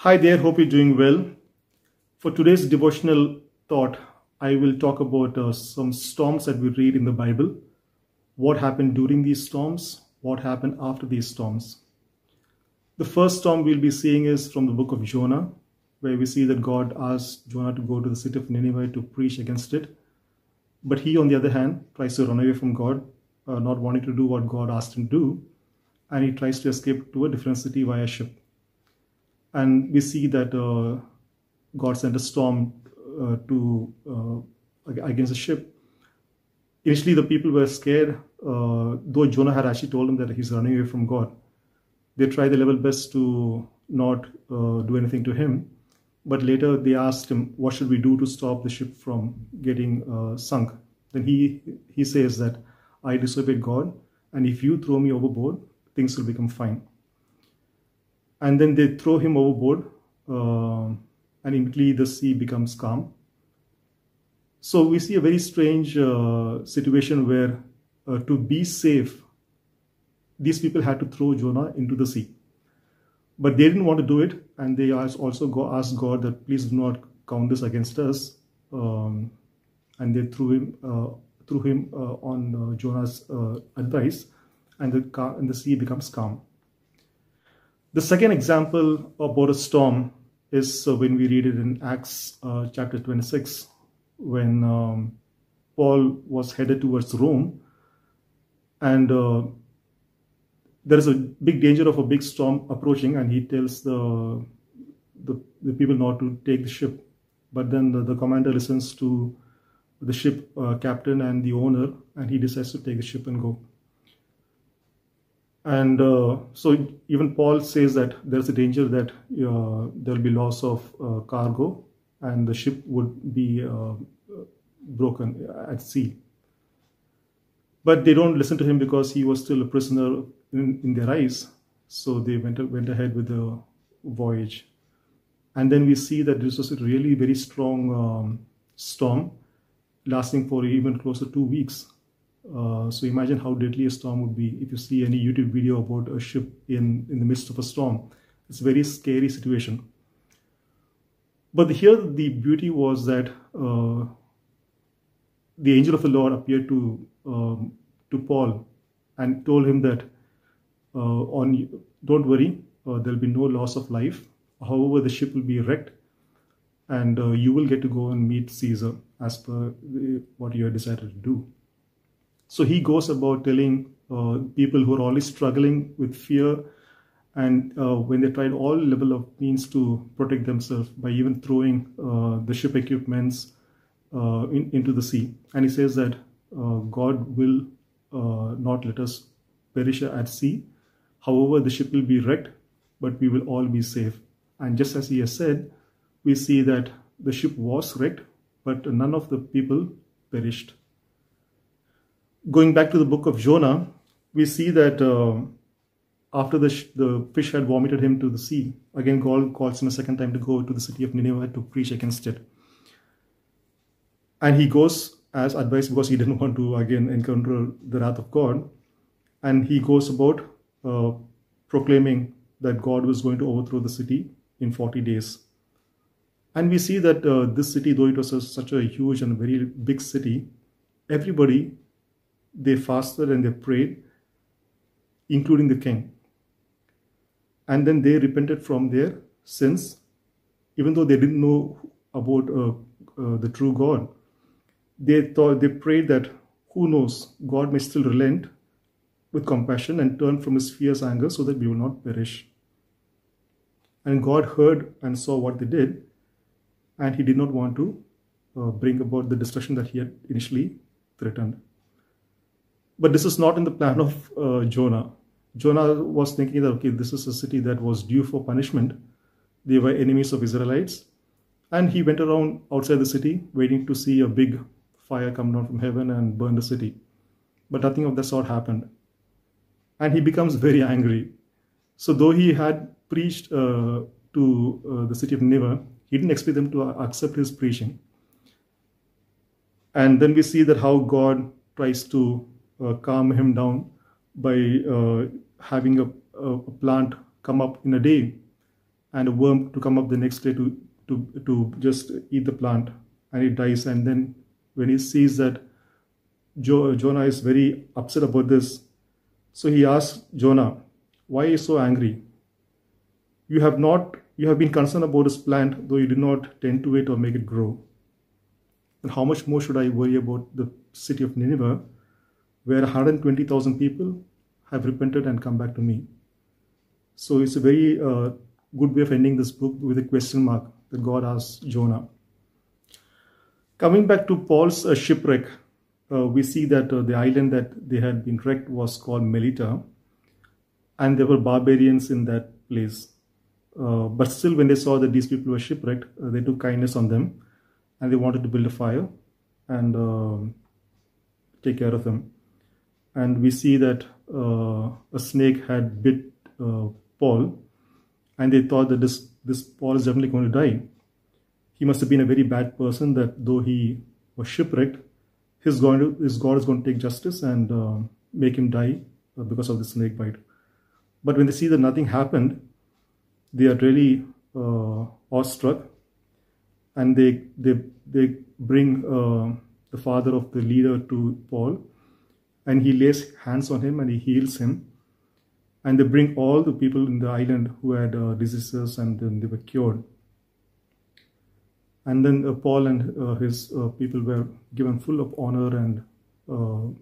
Hi there, hope you're doing well. For today's devotional thought, I will talk about some storms that we read in the Bible, what happened during these storms, what happened after these storms. The first storm we'll be seeing is from the book of Jonah, where we see that God asked Jonah to go to the city of Nineveh to preach against it. But he, on the other hand, tries to run away from God, not wanting to do what God asked him to do, and he tries to escape to a different city via ship. And we see that God sent a storm against the ship. Initially, the people were scared, though Jonah had actually told them that he's running away from God. They tried their level best to not do anything to him. But later they asked him, what should we do to stop the ship from getting sunk? Then he says that I disobeyed God, and if you throw me overboard, things will become fine. And then they throw him overboard, and immediately the sea becomes calm. So we see a very strange situation where to be safe, these people had to throw Jonah into the sea. But they didn't want to do it, and they also asked God that please do not count this against us. And they threw him on Jonah's advice, and the sea becomes calm. The second example about a storm is when we read it in Acts chapter 26, when Paul was headed towards Rome, and there is a big danger of a big storm approaching, and he tells the people not to take the ship. But then the commander listens to the ship captain and the owner, and he decides to take the ship and go. And so even Paul says that there's a danger that there will be loss of cargo, and the ship would be broken at sea. But they don't listen to him because he was still a prisoner in their eyes. So they went ahead with the voyage. And then we see that this was a really very strong storm, lasting for even close to 2 weeks. So imagine how deadly a storm would be. If you see any YouTube video about a ship in the midst of a storm, it's a very scary situation. But here the beauty was that the angel of the Lord appeared to Paul and told him that don't worry, there'll be no loss of life. However, the ship will be wrecked, and you will get to go and meet Caesar as per what you have decided to do. So he goes about telling people who are always struggling with fear, and when they tried all level of means to protect themselves by even throwing the ship equipments into the sea. And he says that God will not let us perish at sea. However, the ship will be wrecked, but we will all be safe. And just as he has said, we see that the ship was wrecked, but none of the people perished. Going back to the book of Jonah, we see that after the fish had vomited him to the sea, again God calls him a second time to go to the city of Nineveh to preach against it. And he goes as advised because he didn't want to again encounter the wrath of God. And he goes about proclaiming that God was going to overthrow the city in 40 days. And we see that this city, though it was such a huge and very big city, everybody, they fasted and they prayed, including the king. And then they repented from their sins, even though they didn't know about the true God. They prayed that, who knows, God may still relent with compassion and turn from his fierce anger so that we will not perish. And God heard and saw what they did, and he did not want to bring about the destruction that he had initially threatened. But this is not in the plan of Jonah. Jonah was thinking that, okay, this is a city that was due for punishment. They were enemies of Israelites. And he went around outside the city waiting to see a big fire come down from heaven and burn the city. But nothing of that sort happened. And he becomes very angry. So though he had preached to the city of Nineveh, he didn't expect them to accept his preaching. And then we see that how God tries to calm him down by having a plant come up in a day and a worm to come up the next day to just eat the plant, and he dies. And then when he sees that Jonah is very upset about this, so he asks Jonah, why are you so angry? You have been concerned about this plant, though you did not tend to it or make it grow. And how much more should I worry about the city of Nineveh, where 120,000 people have repented and come back to me? So it's a very good way of ending this book with a question mark that God asks Jonah. Coming back to Paul's shipwreck, we see that the island that they had been wrecked was called Melita, and there were barbarians in that place. But still, when they saw that these people were shipwrecked, they took kindness on them, and they wanted to build a fire and take care of them. And we see that a snake had bit Paul, and they thought that this Paul is definitely going to die. He must have been a very bad person, that though he was shipwrecked, his God is going to take justice and make him die because of the snake bite. But when they see that nothing happened, they are really awestruck, and they bring the father of the leader to Paul, and he lays hands on him and he heals him. And they bring all the people in the island who had diseases, and then they were cured. And then Paul and his people were given full of honor and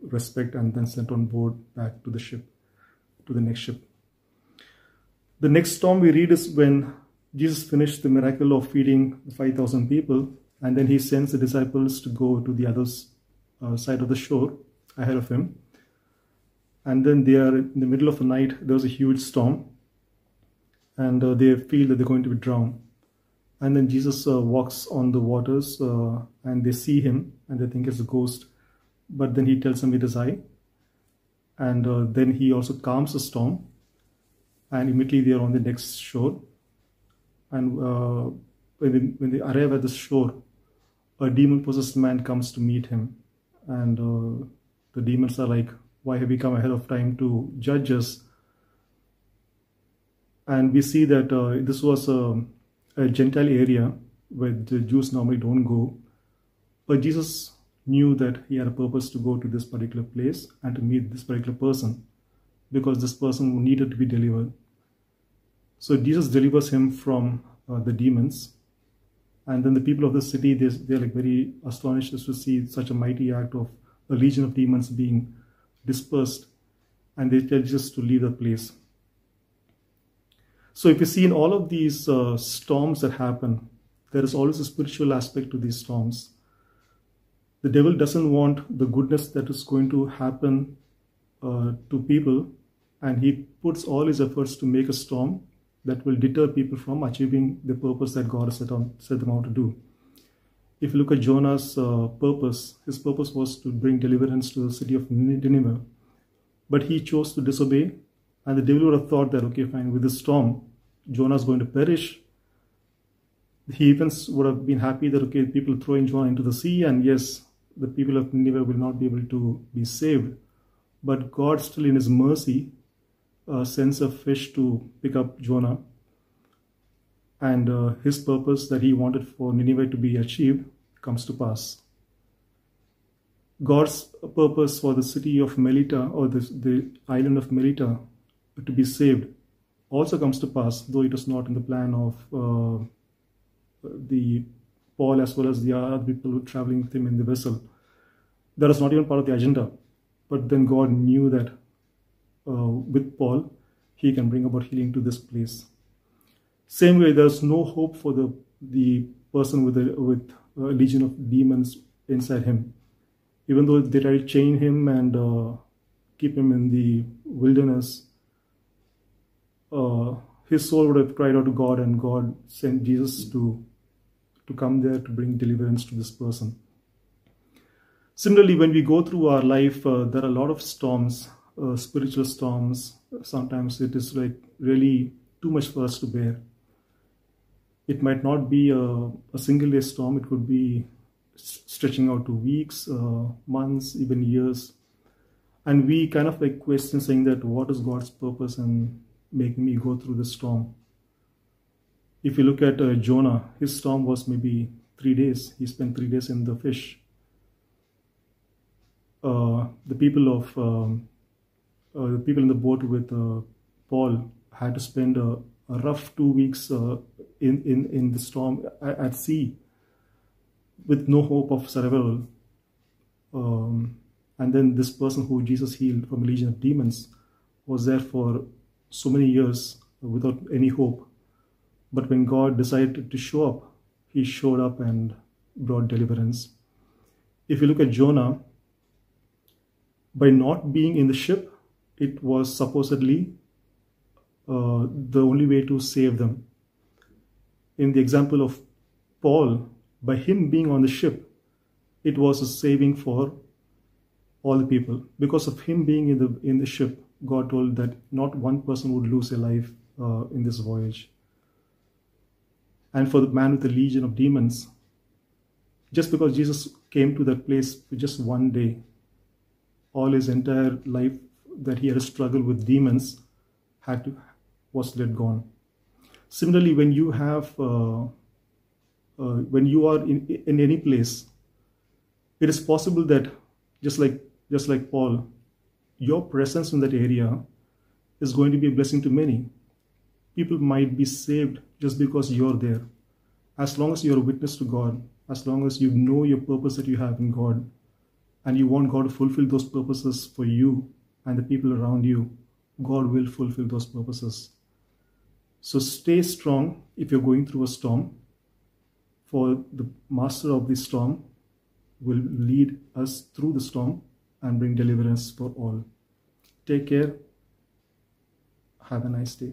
respect, and then sent on board back to the ship, to the next ship. The next storm we read is when Jesus finished the miracle of feeding the 5,000 people, and then he sends the disciples to go to the other side of the shore ahead of him. And then they are in the middle of the night. There was a huge storm, and they feel that they're going to be drowned. And then Jesus walks on the waters, and they see him, and they think it's a ghost. But then he tells them it is I. And then he also calms the storm, and immediately they are on the next shore. And when they arrive at the shore, a demon-possessed man comes to meet him. And the demons are like, why have you come ahead of time to judge us? And we see that this was a Gentile area where the Jews normally don't go. But Jesus knew that he had a purpose to go to this particular place and to meet this particular person, because this person needed to be delivered. So Jesus delivers him from the demons. And then the people of the city, they're like very astonished to see such a mighty act of a legion of demons being dispersed. And they tell Jesus to leave the place. So if you see in all of these storms that happen, there is always a spiritual aspect to these storms. The devil doesn't want the goodness that is going to happen to people, and he puts all his efforts to make a storm that will deter people from achieving the purpose that God has set them out to do. If you look at Jonah's purpose, his purpose was to bring deliverance to the city of Nineveh. But he chose to disobey, and the devil would have thought that, okay, fine, with this storm, Jonah is going to perish. He even would have been happy that, okay, people throwing Jonah into the sea, and yes, the people of Nineveh will not be able to be saved. But God still in his mercy sends a fish to pick up Jonah, and his purpose that he wanted for Nineveh to be achieved comes to pass. God's purpose for the city of Melita, or the island of Melita, to be saved also comes to pass, though it was not in the plan of the Paul as well as the other people who were traveling with him in the vessel. That was not even part of the agenda. But then God knew that with Paul, he can bring about healing to this place. Same way, there's no hope for the person with a legion of demons inside him. Even though they try to chain him and keep him in the wilderness, his soul would have cried out to God, and God sent Jesus to come there to bring deliverance to this person. Similarly, when we go through our life, there are a lot of storms, spiritual storms. Sometimes it is like really too much for us to bear. It might not be a single day storm. It could be stretching out to weeks, months, even years. And we kind of like question, saying that what is God's purpose in making me go through this storm? If you look at Jonah, his storm was maybe 3 days. He spent 3 days in the fish. The people in the boat with Paul had to spend a rough 2 weeks in the storm at sea with no hope of survival. And then this person who Jesus healed from a legion of demons was there for so many years without any hope. But when God decided to show up, he showed up and brought deliverance. If you look at Jonah, by not being in the ship, it was supposedly the only way to save them. In the example of Paul, by him being on the ship, it was a saving for all the people. Because of him being in the ship, God told that not one person would lose their life in this voyage. And for the man with the legion of demons, just because Jesus came to that place for just one day, all his entire life that he had to struggle with demons was let gone. Similarly, when you are in any place, it is possible that just like Paul, your presence in that area is going to be a blessing to many. People might be saved just because you're there. As long as you're a witness to God, as long as you know your purpose that you have in God, and you want God to fulfill those purposes for you and the people around you, God will fulfill those purposes. So stay strong if you're going through a storm, for the master of the storm will lead us through the storm and bring deliverance for all. Take care. Have a nice day.